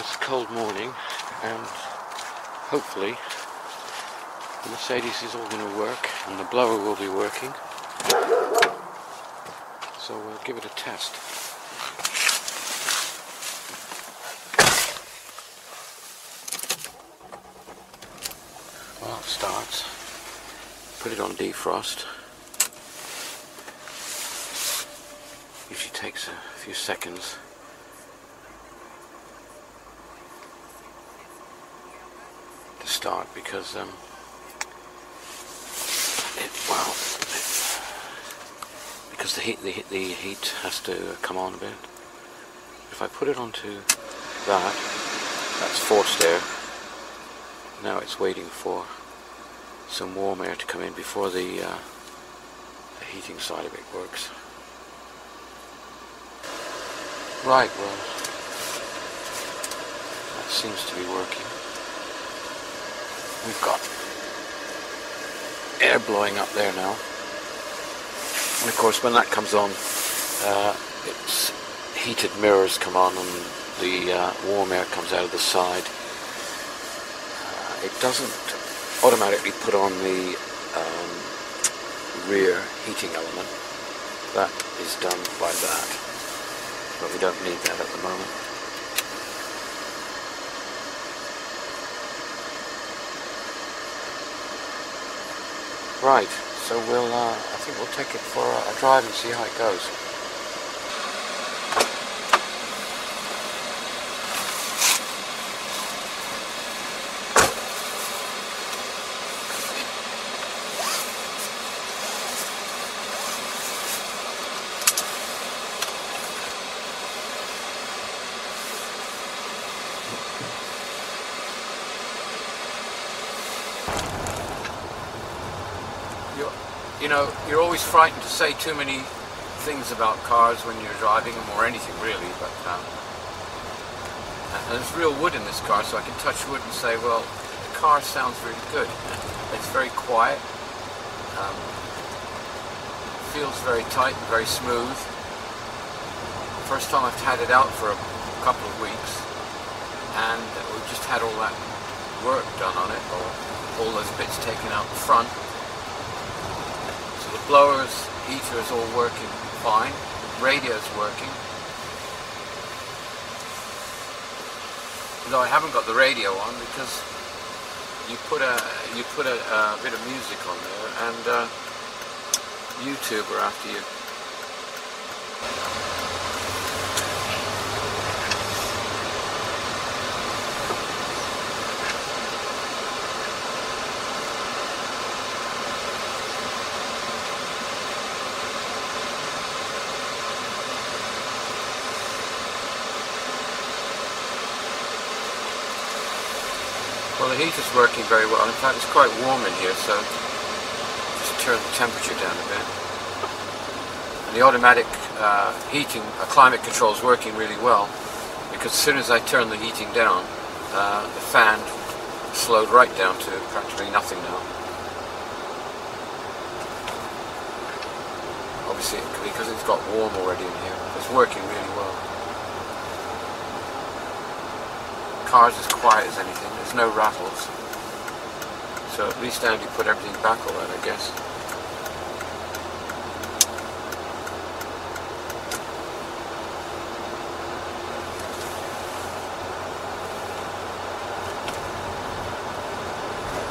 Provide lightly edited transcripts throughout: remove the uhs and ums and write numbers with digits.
It's a cold morning, and hopefully the Mercedes is all going to work and the blower will be working, so we'll give it a test. Well, it starts. Put it on defrost. Usually takes a few seconds. To start, because because the heat has to come on a bit. If I put it onto that's forced air. Now it's waiting for some warm air to come in before the heating side of it works. Right, well, that seems to be working. We've got air blowing up there now, and of course when that comes on, its heated mirrors come on and the warm air comes out of the side. It doesn't automatically put on the rear heating element. That is done by that, but we don't need that at the moment. Right, so I think we'll take it for a drive and see how it goes. You know, you're always frightened to say too many things about cars when you're driving them, or anything really, but and there's real wood in this car, so I can touch wood and say, well, the car sounds really good. It's very quiet, feels very tight and very smooth. First time I've had it out for a couple of weeks, and we've just had all that work done on it, or all those bits taken out the front. The blower's heater is all working fine. Radio's working. Though I haven't got the radio on because you put a bit of music on there, and YouTube are after you. Well, the heater's working very well. In fact, it's quite warm in here, so just turn the temperature down a bit. And the automatic climate control is working really well, because as soon as I turn the heating down, the fan slowed right down to practically nothing now. Obviously, because it's got warm already in here, it's working really well. The car's as quiet as anything. There's no rattles, so at least Andy put everything back all right, I guess.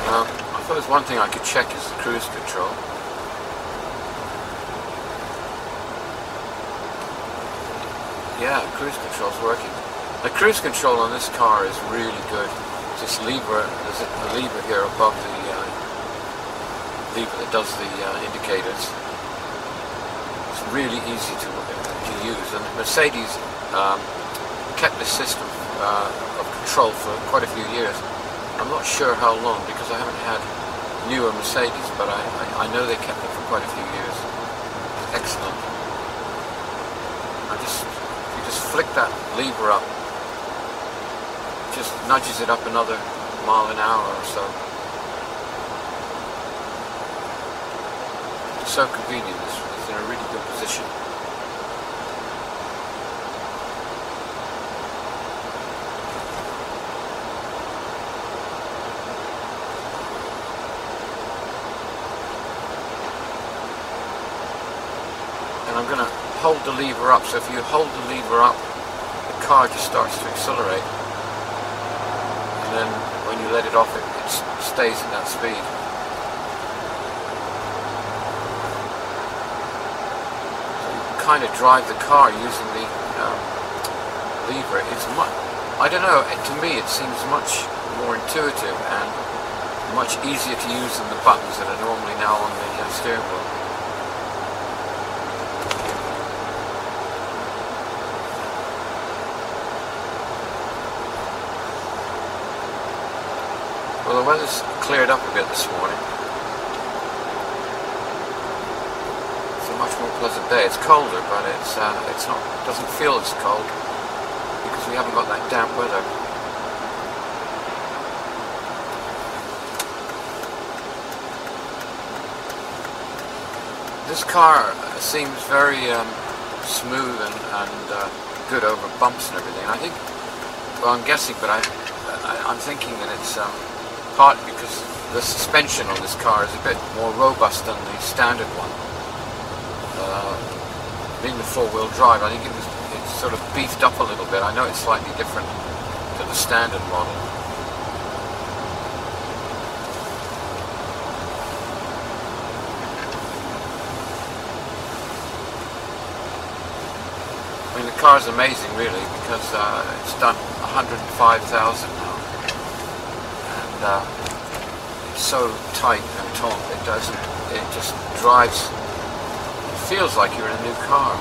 I suppose one thing I could check is the cruise control. Yeah, cruise control's working. The cruise control on this car is really good. This lever, there's a lever here above the lever that does the indicators. It's really easy to use, and Mercedes kept this system of control for quite a few years. I'm not sure how long, because I haven't had newer Mercedes, but I know they kept it for quite a few years. It's excellent. You just flick that lever up, just nudges it up another mile an hour or so. It's so convenient. It's in a really good position. and I'm going to hold the lever up. So if you hold the lever up, the car just starts to accelerate, and then when you let it off, it stays at that speed. So you can kind of drive the car using the lever. It's much, I don't know, to me it seems much more intuitive and much easier to use than the buttons that are normally now on the steering wheel. Well, the weather's cleared up a bit this morning. It's a much more pleasant day. It's colder, but doesn't feel as cold because we haven't got that damp weather. This car seems very smooth and good over bumps and everything. I think, well, I'm guessing, but I'm thinking that it's partly because the suspension on this car is a bit more robust than the standard one. Being the four-wheel drive, I think it's sort of beefed up a little bit. I know it's slightly different to the standard model. I mean, the car's amazing, really, because it's done 105,000 now, and it's so tight and taut. It just drives. It feels like you're in a new car.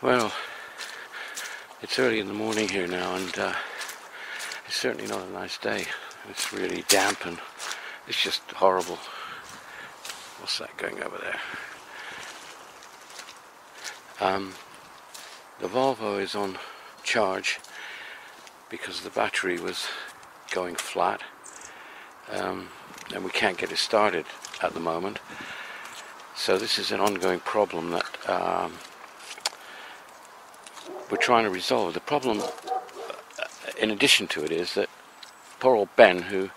Well, it's early in the morning here now, and it's certainly not a nice day. It's really damp and it's just horrible. What's that going over there? The Volvo is on charge because the battery was going flat, and we can't get it started at the moment. So this is an ongoing problem that we're trying to resolve. The problem, in addition to it, is that poor old Ben, who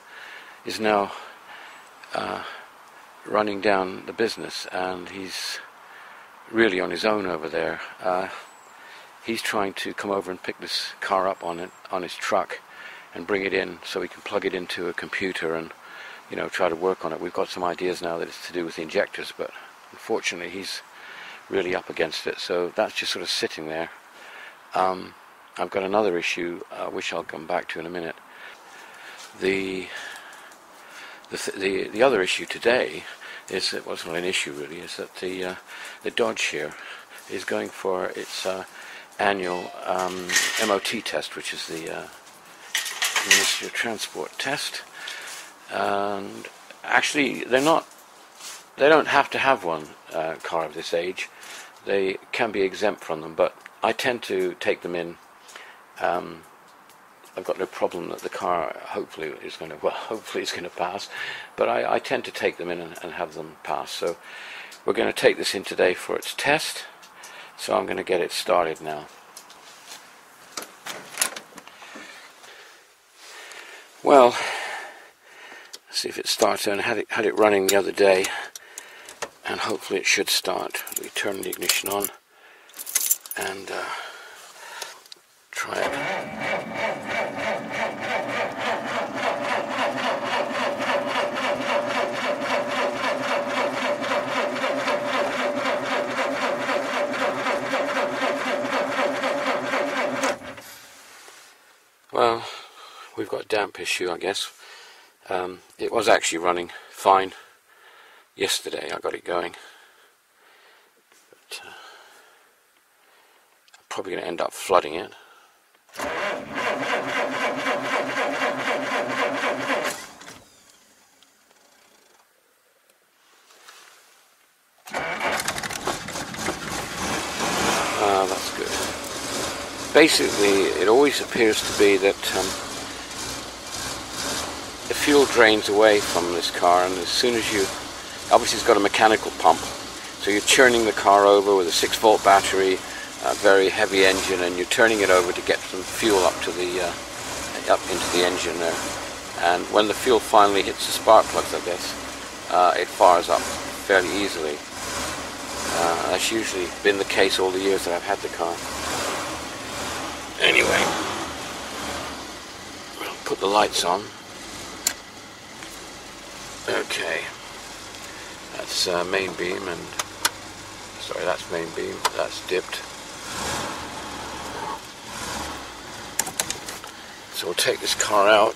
is now running down the business, and he's really on his own over there. He's trying to come over and pick this car up on his truck and bring it in so he can plug it into a computer and, you know, try to work on it. We've got some ideas now that it's to do with the injectors, but unfortunately he's really up against it, so that's just sort of sitting there. I've got another issue which I'll come back to in a minute. The other issue today is that, well, it's not an issue really, is that the Dodge here is going for its annual MOT test, which is the Ministry of Transport test. And actually, they don't have to have one car of this age. They can be exempt from them, but I tend to take them in. I've got no problem that the car hopefully is going to pass, but I tend to take them in and have them pass. So we're going to take this in today for its test, so I'm going to get it started now. Well, let's see if it starts. I had it running the other day, and hopefully it should start. We turn the ignition on and try it. Well, we've got a damp issue, I guess. It was actually running fine yesterday. I got it going, but I'm probably going to end up flooding it. That's good. Basically, it always appears to be that the fuel drains away from this car, and as soon as you, obviously it's got a mechanical pump, so you're churning the car over with a 6-volt battery, a very heavy engine, and you're turning it over to get some fuel up to the up into the engine there. And when the fuel finally hits the spark plugs, I guess, it fires up fairly easily. That's usually been the case all the years that I've had the car. Anyway, we'll put the lights on. Okay, that's main beam, and sorry, that's main beam, that's dipped. So we'll take this car out.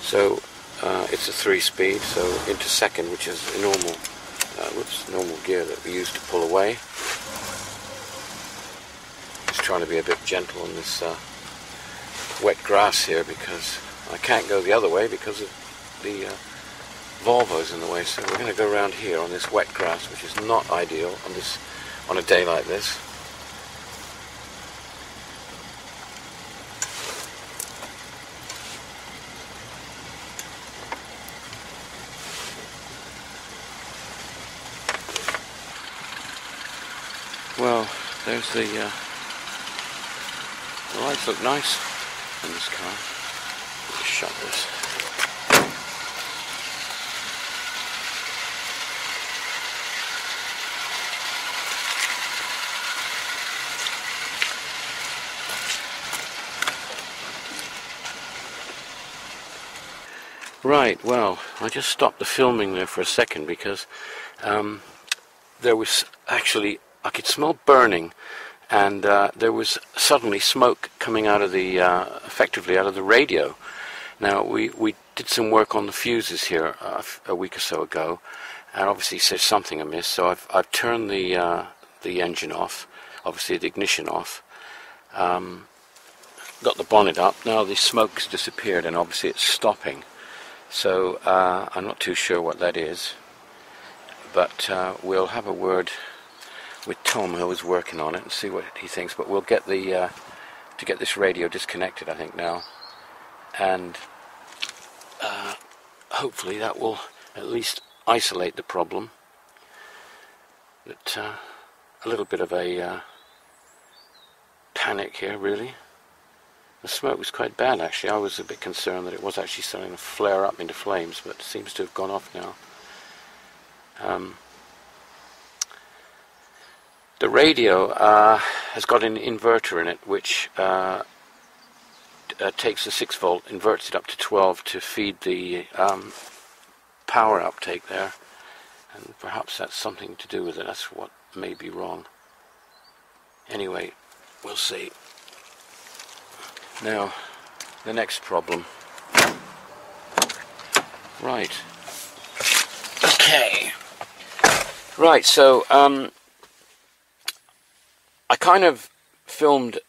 So it's a 3-speed, so into second, which is a normal, normal gear that we use to pull away. Just trying to be a bit gentle on this wet grass here, because I can't go the other way because of the Volvo's in the way. So we're going to go around here on this wet grass, which is not ideal on a day like this. Well, there's the lights look nice in this car. Let's shut this. Right, well, I just stopped the filming there for a second because there was actually, I could smell burning, and there was suddenly smoke coming out of the, effectively out of the radio. Now, we did some work on the fuses here a week or so ago, and obviously there's something amiss, so I've turned the engine off, obviously the ignition off, got the bonnet up. Now the smoke's disappeared, and obviously it's stopping. So I'm not too sure what that is, but we'll have a word with Tom, who was working on it, and see what he thinks. But we'll get the to get this radio disconnected, I think, now, and hopefully that will at least isolate the problem. But a little bit of a panic here, really. The smoke was quite bad, actually. I was a bit concerned that it was actually starting to flare up into flames, but it seems to have gone off now. The radio has got an inverter in it, which takes the 6 volt, inverts it up to 12 to feed the power uptake there, and perhaps that's something to do with it. That's what may be wrong. Anyway, we'll see. Now, the next problem. Right. Okay. Right, so I kind of filmed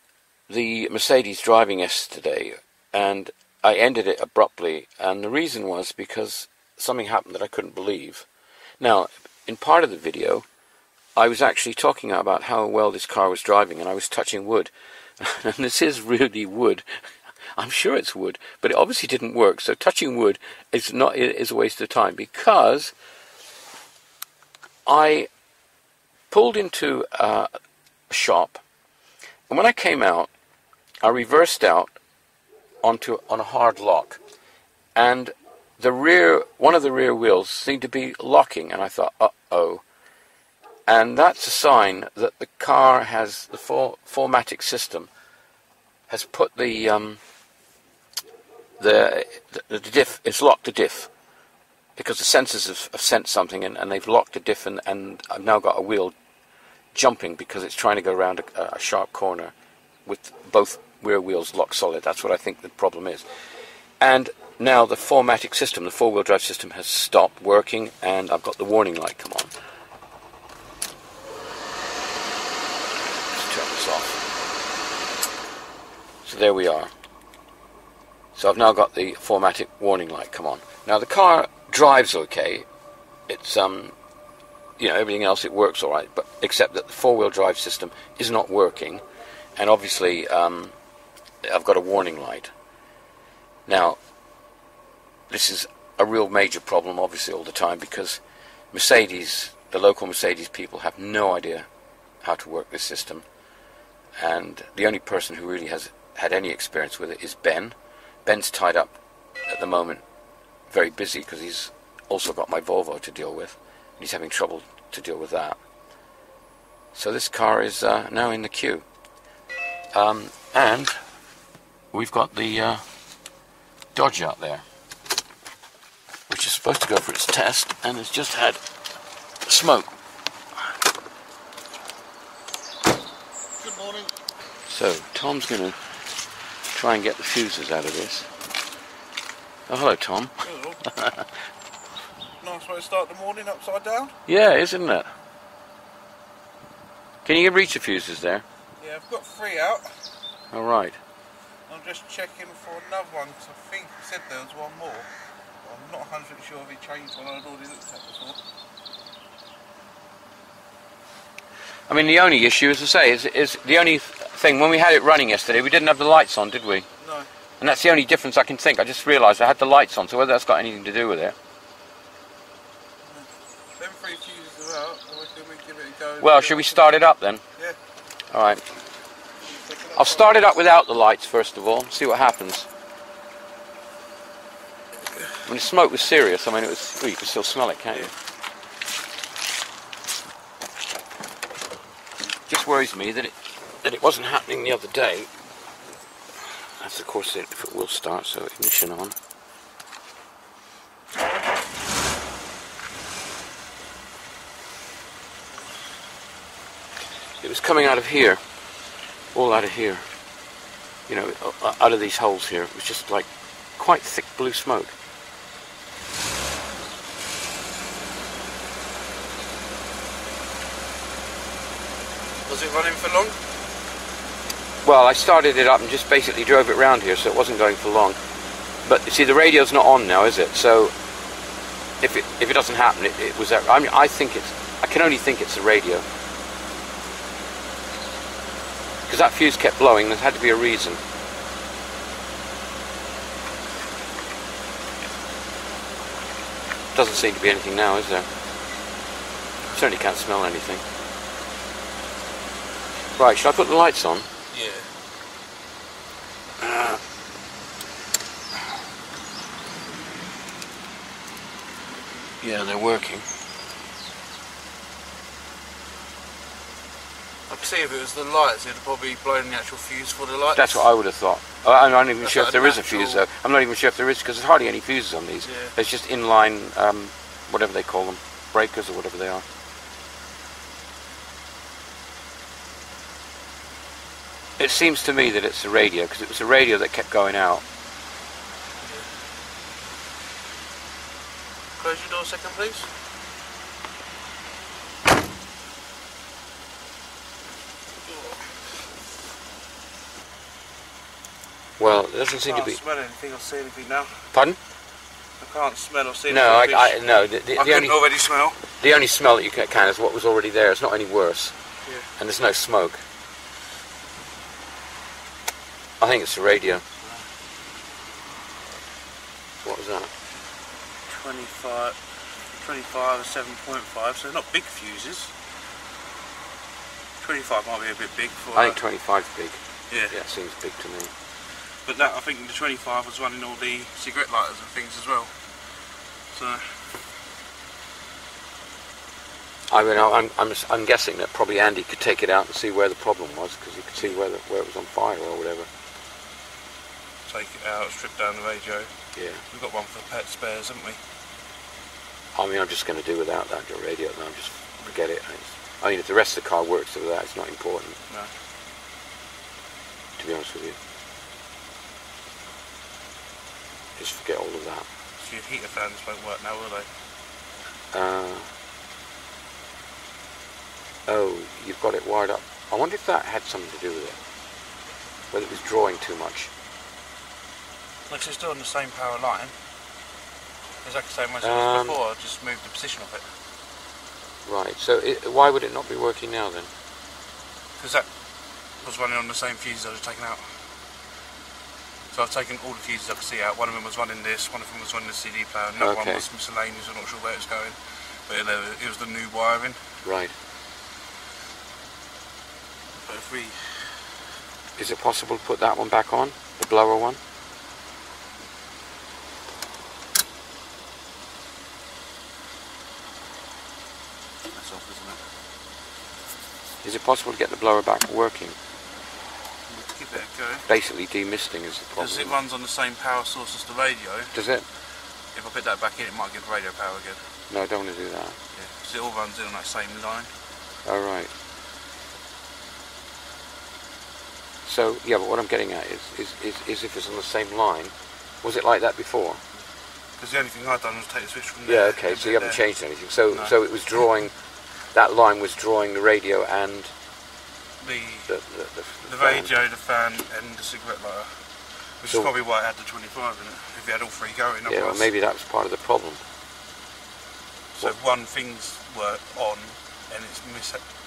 the Mercedes driving yesterday, and I ended it abruptly, and the reason was because something happened that I couldn't believe. Now, in part of the video, I was actually talking about how well this car was driving, and I was touching wood. And this is really wood. I'm sure it's wood, but it obviously didn't work. So touching wood is a waste of time, because I pulled into a shop, and when I came out, I reversed out on a hard lock, and one of the rear wheels seemed to be locking, and I thought, uh-oh. And that's a sign that the car has, the 4MATIC system has put the diff, it's locked the diff, because the sensors have sensed something, and they've locked the diff, and I've now got a wheel jumping because it's trying to go around a sharp corner with both rear wheels locked solid. That's what I think the problem is. And now the 4MATIC system, the four-wheel drive system, has stopped working, and I've got the warning light come on. Turn this off. So there we are. So I've now got the 4MATIC warning light come on. Now the car drives okay. It's you know, everything else it works all right, but except that the four-wheel drive system is not working, and obviously I've got a warning light. Now, this is a real major problem, obviously, all the time, because Mercedes, the local Mercedes people, have no idea how to work this system, and the only person who really has had any experience with it is Ben. Ben's tied up at the moment, very busy, because he's also got my Volvo to deal with, and he's having trouble to deal with that. So this car is now in the queue, and we've got the Dodge out there, which is supposed to go for its test, and has just had smoke. Good morning. So Tom's going to try and get the fuses out of this. Oh, hello, Tom. Hello. Nice way to start the morning, upside down. Yeah, isn't it? Can you reach the fuses there? Yeah, I've got 3 out. All right. I'm just checking for another one, because I think he said there was one more. I'm not 100% sure if he changed one I'd already looked at before. I mean, the only issue, as I say, is the only thing, when we had it running yesterday, we didn't have the lights on, did we? No. And that's the only difference I can think. I just realised I had the lights on, so whether that's got anything to do with it. Them 3 fuses are out, I reckon we give it a go. Well, should we start it up then? Yeah. All right. I'll start it up without the lights first of all, see what happens. When the smoke was serious, I mean, it was, well, you can still smell it, can't you? Just worries me that it wasn't happening the other day. That's of course it, if it will start, so ignition on. It was coming out of here, all out of here, you know, out of these holes here. It was just like quite thick blue smoke. Was it running for long? Well, I started it up and just basically drove it round here, so it wasn't going for long. But you see, the radio's not on now, is it? So if it doesn't happen, it was. I mean, I can only think it's the radio, because that fuse kept blowing. There had to be a reason. Doesn't seem to be anything now, is there? Certainly can't smell anything. Right, should I put the lights on? Yeah. Yeah, they're working. I could see if it was the lights, it'd probably blown the actual fuse for the lights. That's what I would have thought. I'm not even sure like if there is a fuse though. I'm not even sure if there is, because there's hardly any fuses on these. Yeah. There's just inline, whatever they call them, breakers or whatever they are. It seems to me that it's the radio, because it was the radio that kept going out. Close your door a second, please. Well, it doesn't seem to be. I can't smell anything or see anything now. Pardon? I can't smell or see No, anything. no. I couldn't already smell. The only smell that you can is what was already there. It's not any worse. Yeah. And there's no smoke. I think it's the radio. What was that? 25 and 7.5, so not big fuses. 25 might be a bit big for I think 25 is big. Yeah. Yeah, it seems big to me. But that, I think the 25 was running all the cigarette lighters and things as well. So I mean, I'm guessing that probably Andy could take it out and see where the problem was, because he could see where it was on fire or whatever. take it out, strip down the radio. Yeah. We've got one for pet spares, haven't we? I mean, I'm just going to do without that radio at the moment. Just forget it. I mean, if the rest of the car works with that, it's not important. No. To be honest with you. Just forget all of that. So your heater fans won't work now, will they? Oh, you've got it wired up. I wonder if that had something to do with it. Whether it was drawing too much. Looks it's still on the same power line. Exactly the same as it was before, I just moved the position of it. Right, so why would it not be working now then? Because that was running on the same fuses I was taking out. So I've taken all the fuses I could see out. One of them was running this, one of them was running the CD player, another one was miscellaneous, I'm not sure where it's going. But it was the new wiring. Right. But if we... Is it possible to put that one back on? The blower one? That's off, isn't it? Is it possible to get the blower back working? Give it a go. Basically demisting is the problem. Because it runs on the same power source as the radio. Does it? If I put that back in, it might give radio power again. No, I don't want to do that. Yeah, because it all runs in on that same line. Oh, right. So, yeah, but what I'm getting at is if it's on the same line, was it like that before? Because the only thing I've done was take the switch from there. Yeah, okay, so you haven't changed anything. So, no. so it was drawing, that line was drawing the radio and the radio, the fan, and the cigarette lighter. Which is probably why it had the 25 in it, if you had all three going. Yeah, well, maybe that was part of the problem. So if one thing's on and it's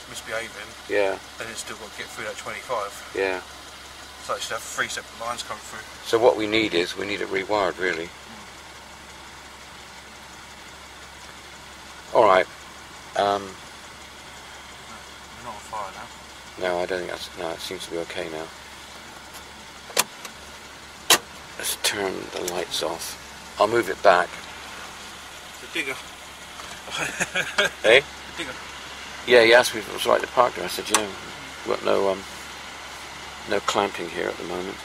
misbehaving, yeah, then it's still got to get through that 25. Yeah. So you should have 3 separate lines coming through. So what we need is, we need it rewired, really. Alright. We're not on fire now. No, I don't think that's... No, it seems to be okay now. Let's turn the lights off. I'll move it back. The digger. Eh? The digger. Yeah, he asked me if it was right to park there. I said, yeah, we've got no clamping here at the moment.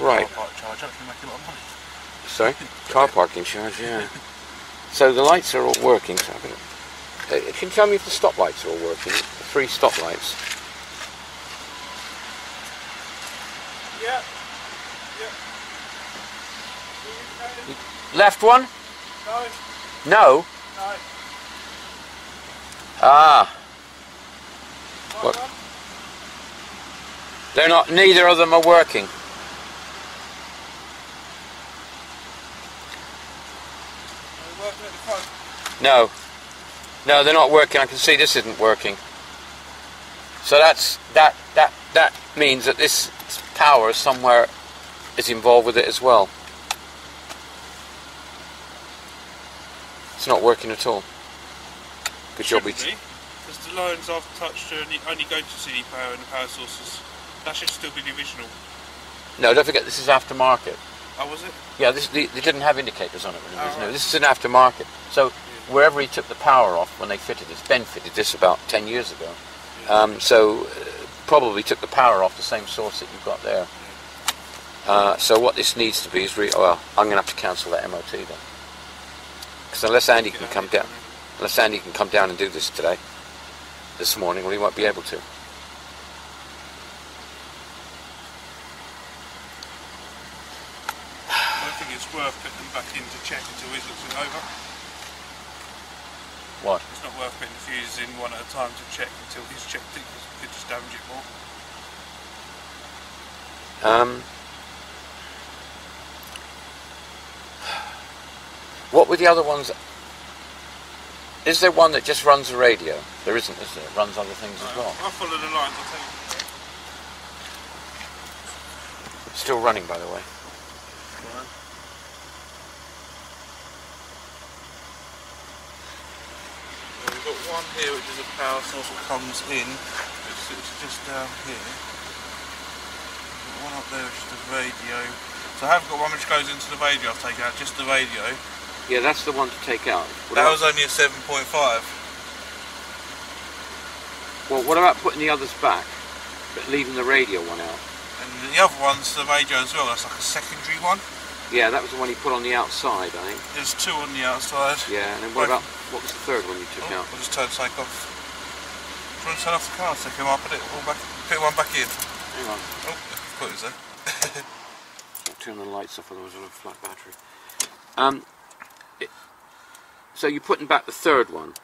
Right. Car park charge, actually make a lot of money. Sorry? Car parking charge, yeah. So the lights are all working. So can you tell me if the stop lights are all working? The 3 stop lights. Yeah. Left one? No. No? No. Ah. Right What? one? They're not, neither of them are working. Are they working at the front? No. No, they're not working. I can see this isn't working. So that means that this power somewhere is involved with it as well. It's not working at all. Good job. Because the lines I've touched only go to CD power and the power sources. That should still be the original. No, don't forget this is aftermarket. Oh, was it? Yeah, they didn't have indicators on it when it was new. Right. This is an aftermarket. So wherever he took the power off when they fitted this, Ben fitted this about 10 years ago. Yeah. Probably took the power off the same source that you've got there. So what this needs to be is well, I'm going to have to cancel that MOT then. Because unless Andy can come down and do this this morning, well, he won't be able to. I think it's worth putting them back in to check until he looks it over. What? It's not worth putting the fuses in one at a time to check until he's checked it, because it could just damage it more. What were the other ones? Is there one that just runs the radio? There isn't, is there? It runs other things as well. I'll follow the lines, I'll tell you. Still running, by the way. Right. Well, we've got one here which is a power source that comes in. It's just down here. We've got one up there which is the radio. So I haven't got one which goes into the radio I've taken out, just the radio. Yeah, that's the one to take out. That was only a 7.5. Well, what about putting the others back, but leaving the radio one out? And the other one's the radio as well, that's like a secondary one. Yeah, that was the one you put on the outside, I think. There's 2 on the outside. Yeah, and then what was the third one you took out? I'll just turn the take off. Do you want to turn off the car so come up and put one back in? Hang on. Oh, put it there. I'll turn the lights off, otherwise I'll have a flat battery. So you're putting back the third one?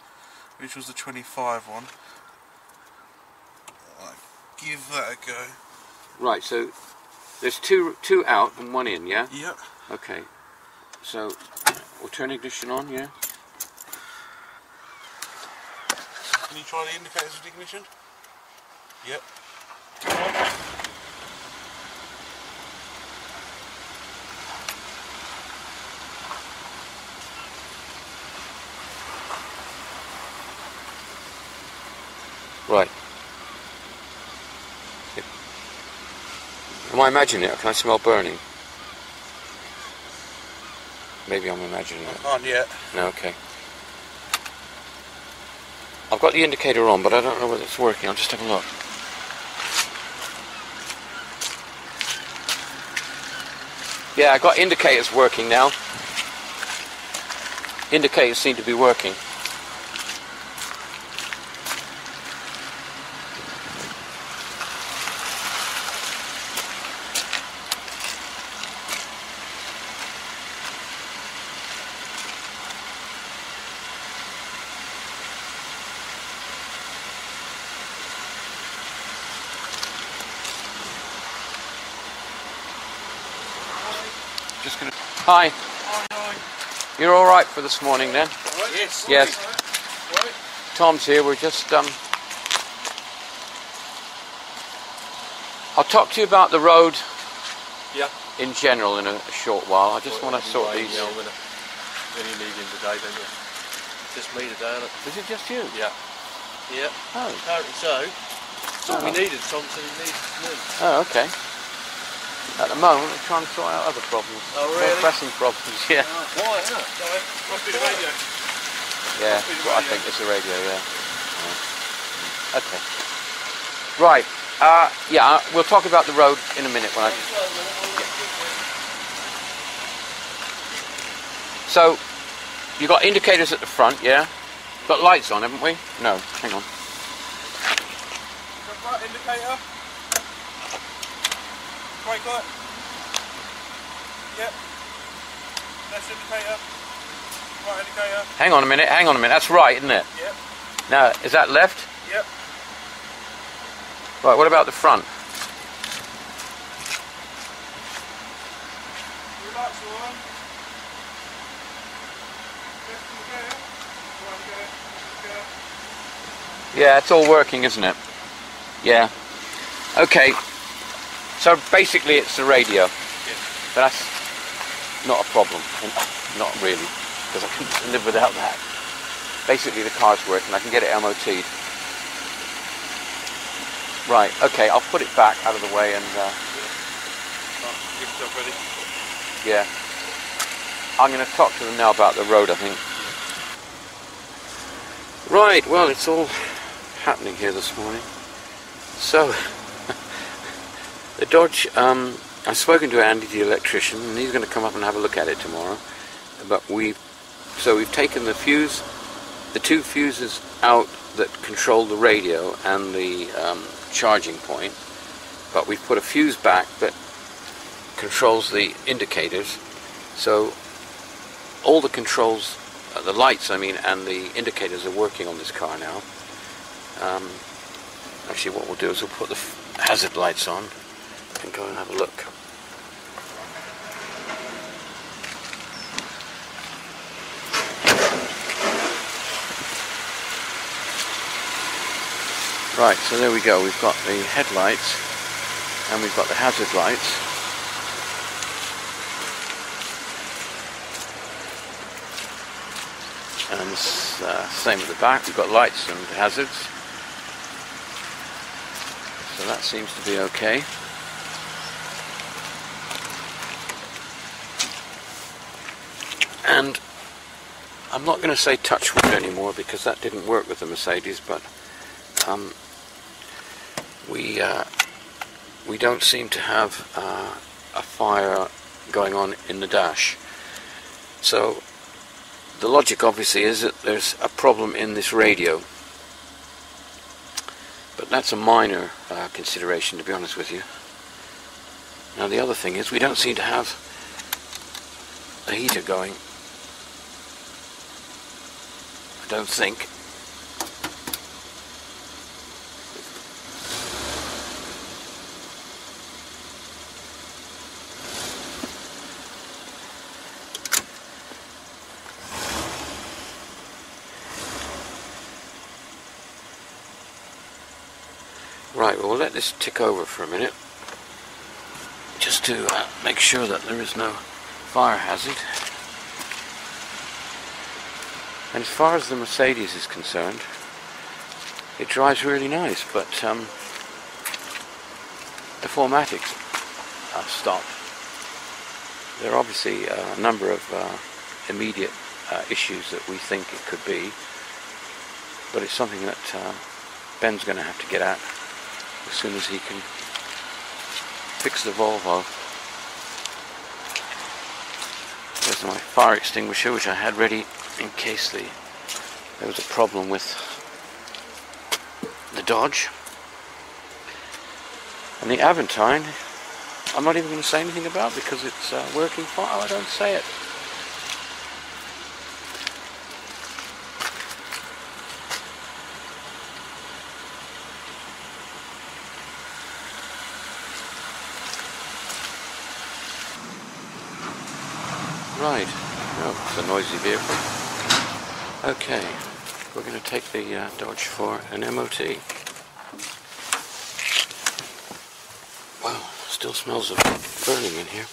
Which was the 25 one. I'll give that a go. Right, so there's two out and one in, yeah? Yep. Okay. So We'll turn ignition on, yeah. Can you try the indicators with ignition? Yep. Come on. Right. Am I imagining it, or can I smell burning? Maybe I'm imagining it. On yet. No, okay. I've got the indicator on, but I don't know whether it's working. I'll just have a look. Yeah, I've got indicators working now. Indicators seem to be working. Just gonna. Hi. Hi. You're all right for this morning, then? All right. Yes. Yes. Right. Tom's here. We're just I'll talk to you about the road. Yeah. In general, in a short while. I just want to sort these. Yeah, when you need him today, don't you? Just me today, isn't it? Is it just you? Yeah. Yeah. Oh. Apparently so. That's all we needed. Tom said he needed to move. Oh, okay. At the moment, we're trying to sort out other problems. Oh, really? More pressing problems, yeah. Why, isn't it? Must be the radio. Yeah, that's what I think. It's the radio, yeah. Okay. Right. Yeah, we'll talk about the road in a minute when I... So, you got indicators at the front, yeah? Got lights on, haven't we? No, hang on. Right indicator. Brake light. Yep. Left indicator. Right indicator. Hang on a minute, that's right, isn't it? Yep. Now, is that left? Yep. Right, what about the front? Your lights are on. Left indicator. Right indicator. Yeah, it's all working, isn't it? Yeah. Okay. So basically it's the radio. Yeah. But that's not a problem. Not really, because I can live without that. Basically the car's working. I can get it MOT'd. Right, okay, I'll put it back out of the way and... Get yourself ready. Yeah. I'm going to talk to them now about the road, I think. Right, well, it's all happening here this morning. So, the Dodge, I've spoken to Andy, the electrician, and he's going to come up and have a look at it tomorrow. But we've taken the fuse, the two fuses out that control the radio and the charging point, but we've put a fuse back that controls the indicators. So all the controls, the lights, I mean, and the indicators are working on this car now. Actually, what we'll do is we'll put the hazard lights on and go and have a look. Right, so there we go. We've got the headlights and we've got the hazard lights. And same at the back. We've got lights and hazards. So that seems to be okay. And I'm not going to say touch wood anymore because that didn't work with the Mercedes, but we don't seem to have a fire going on in the dash. So the logic obviously is that there's a problem in this radio. But that's a minor consideration, to be honest with you. Now the other thing is we don't seem to have a heater going. I don't think. Right, well, we'll let this tick over for a minute, just to make sure that there is no fire hazard. And as far as the Mercedes is concerned, it drives really nice, but the 4MATIC's stopped. There are obviously a number of immediate issues that we think it could be, but it's something that Ben's going to have to get at as soon as he can fix the Volvo. There's my fire extinguisher, which I had ready in case there was a problem with the Dodge. And the Aventine, I'm not even going to say anything about because it's working fine. Oh, I don't say it. Right, oh, it's a noisy vehicle. Okay, we're going to take the Dodge for an MOT. Wow, still smells of burning in here.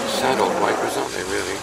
Sad old wipers, aren't they, really?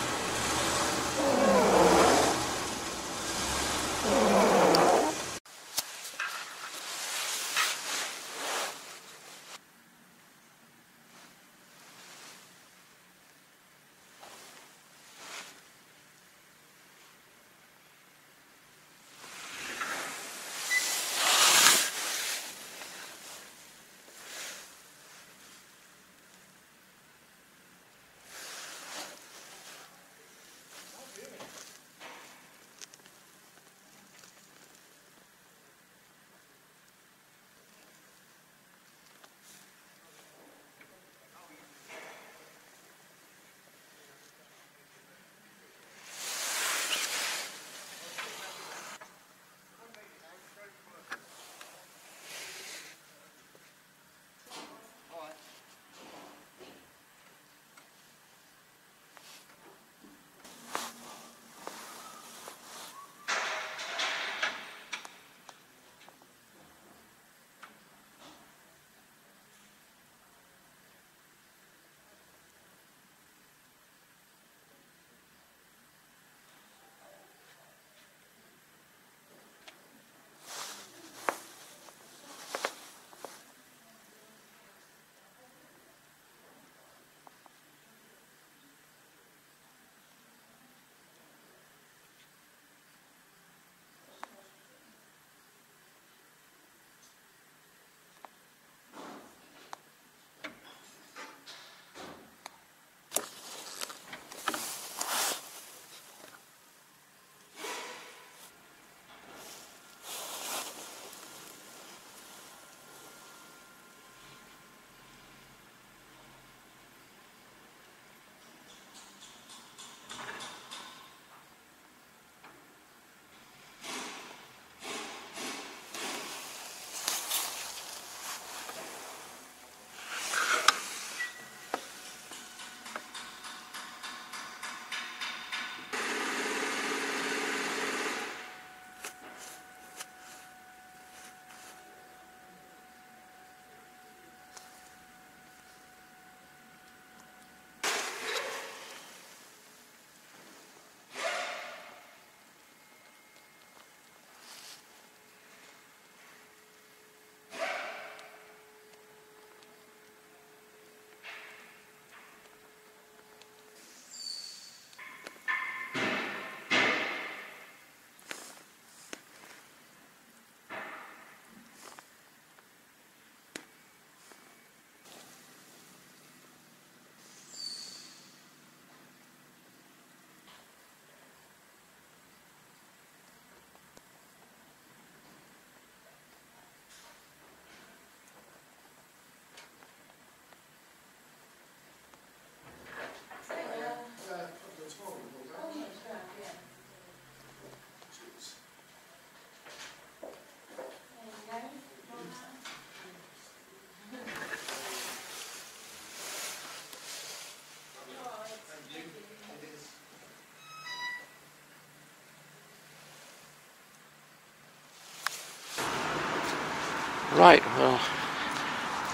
Right, well,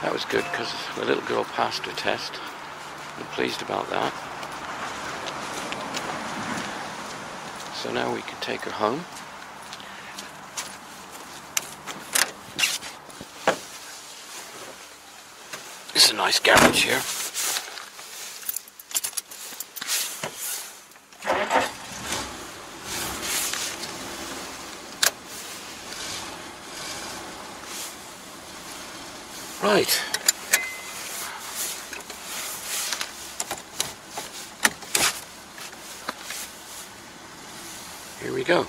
that was good because the little girl passed her test. I'm pleased about that. So now we can take her home. This is a nice garage here. Right. Here we go.